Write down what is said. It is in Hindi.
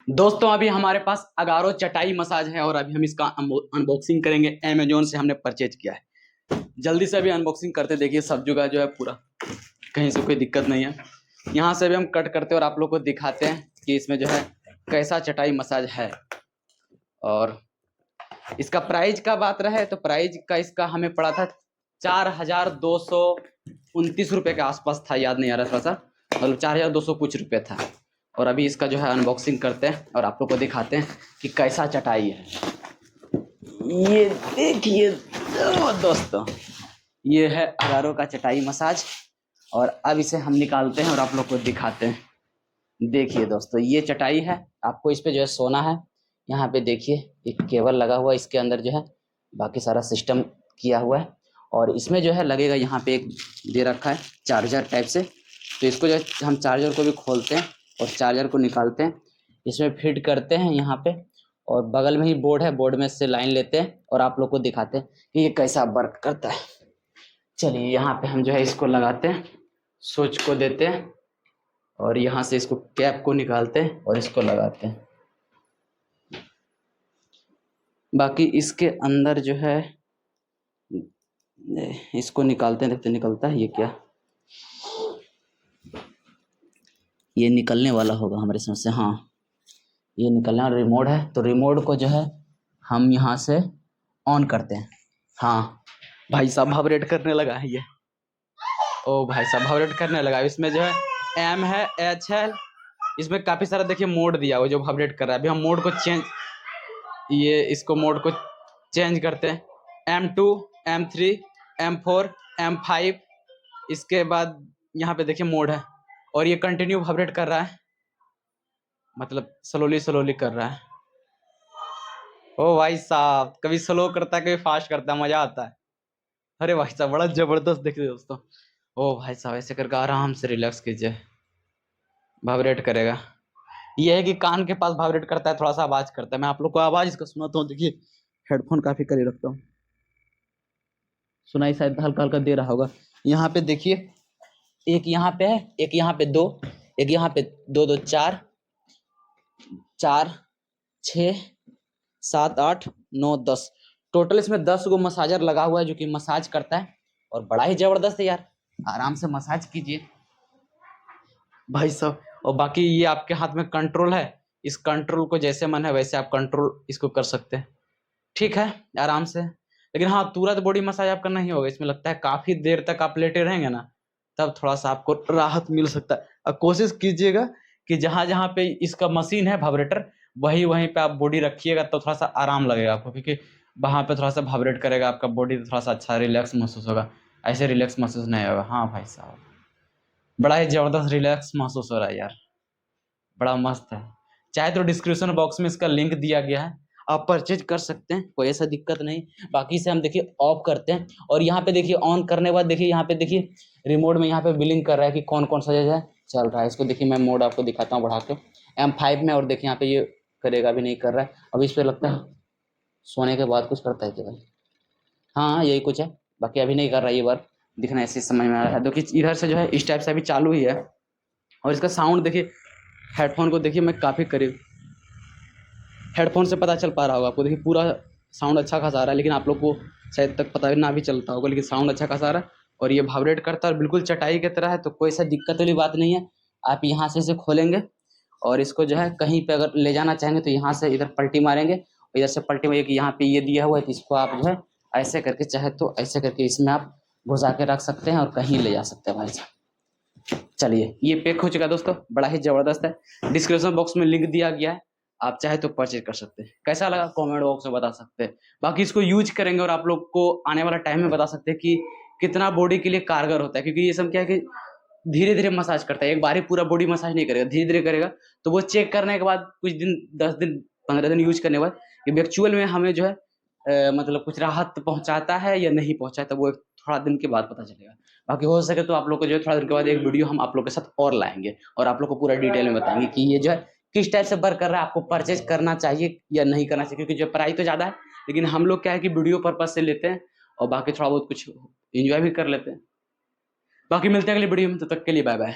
दोस्तों अभी हमारे पास अगारो चटाई मसाज है और अभी हम इसका अनबॉक्सिंग करेंगे। अमेजोन से हमने परचेज किया है। जल्दी से अभी अनबॉक्सिंग करते, देखिए सब जगह जो है पूरा, कहीं से कोई दिक्कत नहीं है। यहाँ से भी हम कट करते हैं और आप लोग को दिखाते हैं कि इसमें जो है कैसा चटाई मसाज है। और इसका प्राइस का बात रहे तो प्राइस का इसका हमें पड़ा था 4,229 रुपये के आसपास था, याद नहीं आ रहा थोड़ा सा, मतलब 4,200 कुछ रुपये था। और अभी इसका जो है अनबॉक्सिंग करते हैं और आप लोग को दिखाते हैं कि कैसा चटाई है। ये देखिए दोस्तों, ये है अगारो का चटाई मसाज और अब इसे हम निकालते हैं और आप लोग को दिखाते हैं। देखिए दोस्तों, ये चटाई है, आपको इस पे जो है सोना है। यहाँ पे देखिए एक केबल लगा हुआ है, इसके अंदर जो है बाकी सारा सिस्टम किया हुआ है। और इसमें जो है लगेगा, यहाँ पे एक दे रखा है चार्जर टाइप से, तो इसको जो है हम चार्जर को भी खोलते हैं और चार्जर को निकालते हैं, इसमें फिट करते हैं यहाँ पे। और बगल में ही बोर्ड है, बोर्ड में से लाइन लेते हैं और आप लोग को दिखाते हैं कि ये कैसा वर्क करता है। चलिए यहाँ पे हम जो है इसको लगाते हैं, स्विच को देते हैं और यहाँ से इसको कैप को निकालते हैं और इसको लगाते हैं। बाकी इसके अंदर जो है इसको निकालते हैं, देखते निकलता है ये क्या, ये निकलने वाला होगा हमारे समझ से। हाँ, ये निकलने वाला रिमोट है, तो रिमोट को जो है हम यहाँ से ऑन करते हैं। हाँ भाई साहब, वाइब्रेट करने लगा है ये। ओ भाई साहब, वाइब्रेट करने लगा। इसमें जो है एम है, एच है, इसमें काफी सारा देखिए मोड दिया हुआ जो वाइब्रेट कर रहा है। अभी हम मोड को चेंज, ये इसको मोड को चेंज करते हैं। M2, M3, M4, M5, इसके बाद यहाँ पे देखिए मोड है और ये कंटिन्यू वाइब्रेट कर रहा है, मतलब स्लोली स्लोली कर रहा है। ओ भाई साहब, कभी स्लो करता है कभी फास्ट करता है, मजा आता है। अरे भाई साहब, बड़ा जबरदस्त देखिए दोस्तों। ओ भाई साहब, ऐसे करके आराम से रिलैक्स कीजिए, वाइब्रेट करेगा। ये है कि कान के पास वाइब्रेट करता है, थोड़ा सा आवाज करता है। मैं आप लोग को आवाज इसका सुनाता हूँ, देखिए हेडफोन काफी करीब रखता हूँ, सुनाई शायद हल्का हल्का दे रहा होगा। यहाँ पे देखिए एक यहाँ पे है, एक यहाँ पे दो, एक यहाँ पे दो, दो चार, 4, 6, 7, 8, 9, 10, टोटल इसमें 10 गो मसाजर लगा हुआ है जो कि मसाज करता है और बड़ा ही जबरदस्त है यार। आराम से मसाज कीजिए भाई साहब। और बाकी ये आपके हाथ में कंट्रोल है, इस कंट्रोल को जैसे मन है वैसे आप कंट्रोल इसको कर सकते हैं, ठीक है, आराम से। लेकिन हाँ, तुरंत बॉडी मसाज आपका नहीं होगा, इसमें लगता है काफी देर तक आप लेटे रहेंगे ना, तब थोड़ा सा आपको राहत मिल सकता है। अब कोशिश कीजिएगा कि जहां जहां पे इसका मशीन है वाइब्रेटर, वहीं वहीं पे आप बॉडी रखिएगा, तो थोड़ा सा आराम लगेगा आपको, क्योंकि वहां पे थोड़ा सा वाइब्रेट करेगा आपका बॉडी, तो थोड़ा सा अच्छा रिलैक्स महसूस होगा। ऐसे रिलैक्स महसूस नहीं होगा। हाँ भाई साहब, बड़ा ही जबरदस्त रिलैक्स महसूस हो रहा है यार, बड़ा मस्त है। चाहे तो डिस्क्रिप्शन बॉक्स में इसका लिंक दिया गया है, आप परचेज कर सकते हैं, कोई ऐसा दिक्कत नहीं। बाकी से हम देखिए ऑफ करते हैं और यहाँ पे देखिए ऑन करने के बाद देखिए यहाँ पे देखिए रिमोट में यहाँ पे बिलिंग कर रहा है कि कौन कौन सा जो है चल रहा है। इसको देखिए मैं मोड आपको दिखाता हूँ बढ़ा के, M5 में, और देखिए यहाँ पे ये करेगा, अभी नहीं कर रहा है। अभी इस पर लगता है सोने के बाद कुछ करता है क्या भाई? हाँ यही कुछ है, बाकी अभी नहीं कर रहा है ये बार, दिखना ऐसे समझ में आ रहा है। देखिए इधर से जो है इस टाइप से अभी चालू ही है। और इसका साउंड देखिए, हेडफोन को देखिए मैं काफ़ी करीब, हेडफोन से पता चल पा रहा होगा आपको, देखिए पूरा साउंड अच्छा खासा आ रहा है, लेकिन आप लोग को शायद तक पता ना भी चलता होगा, लेकिन साउंड अच्छा खासा आ रहा है। और ये वाइब्रेट करता है और बिल्कुल चटाई की तरह है, तो कोई सा दिक्कत वाली बात नहीं है। आप यहाँ से इसे खोलेंगे और इसको जो है कहीं पे अगर ले जाना चाहेंगे तो यहाँ से इधर पलटी मारेंगे, इधर से पलटी में एक यहाँ पे ये दिया हुआ है, तो इसको आप जो है ऐसे करके, चाहे तो ऐसे करके इसमें आप घुसा के रख सकते हैं और कहीं ले जा सकते हैं भाई साहब। चलिए ये पैक हो चुका है दोस्तों, बड़ा ही जबरदस्त है। डिस्क्रिप्शन बॉक्स में लिंक दिया गया है, आप चाहे तो परचेज कर सकते हैं। कैसा लगा कमेंट बॉक्स में बता सकते हैं। बाकी इसको यूज करेंगे और आप लोग को आने वाला टाइम में बता सकते हैं कि कितना बॉडी के लिए कारगर होता है, क्योंकि ये सब क्या है कि धीरे धीरे मसाज करता है, एक बार ही पूरा बॉडी मसाज नहीं करेगा, धीरे धीरे करेगा। तो वो चेक करने के बाद कुछ दिन, 10 दिन, 15 दिन यूज करने के बाद कि एक्चुअल में हमें जो है मतलब कुछ राहत पहुंचाता है या नहीं पहुंचाता, वो थोड़ा दिन के बाद पता चलेगा। बाकी हो सके तो आप लोग को जो है थोड़ा दिन के बाद एक वीडियो हम आप लोग के साथ और लाएंगे और आप लोग को पूरा डिटेल में बताएंगे कि ये जो है किस टाइप से वर्क कर रहा है, आपको परचेज करना चाहिए या नहीं करना चाहिए, क्योंकि जो प्राइस तो ज़्यादा है, लेकिन हम लोग क्या है कि वीडियो पर्पज से लेते हैं और बाकी थोड़ा बहुत कुछ इंजॉय भी कर लेते हैं। बाकी मिलते हैं अगली वीडियो में, तब तक के लिए बाय बाय।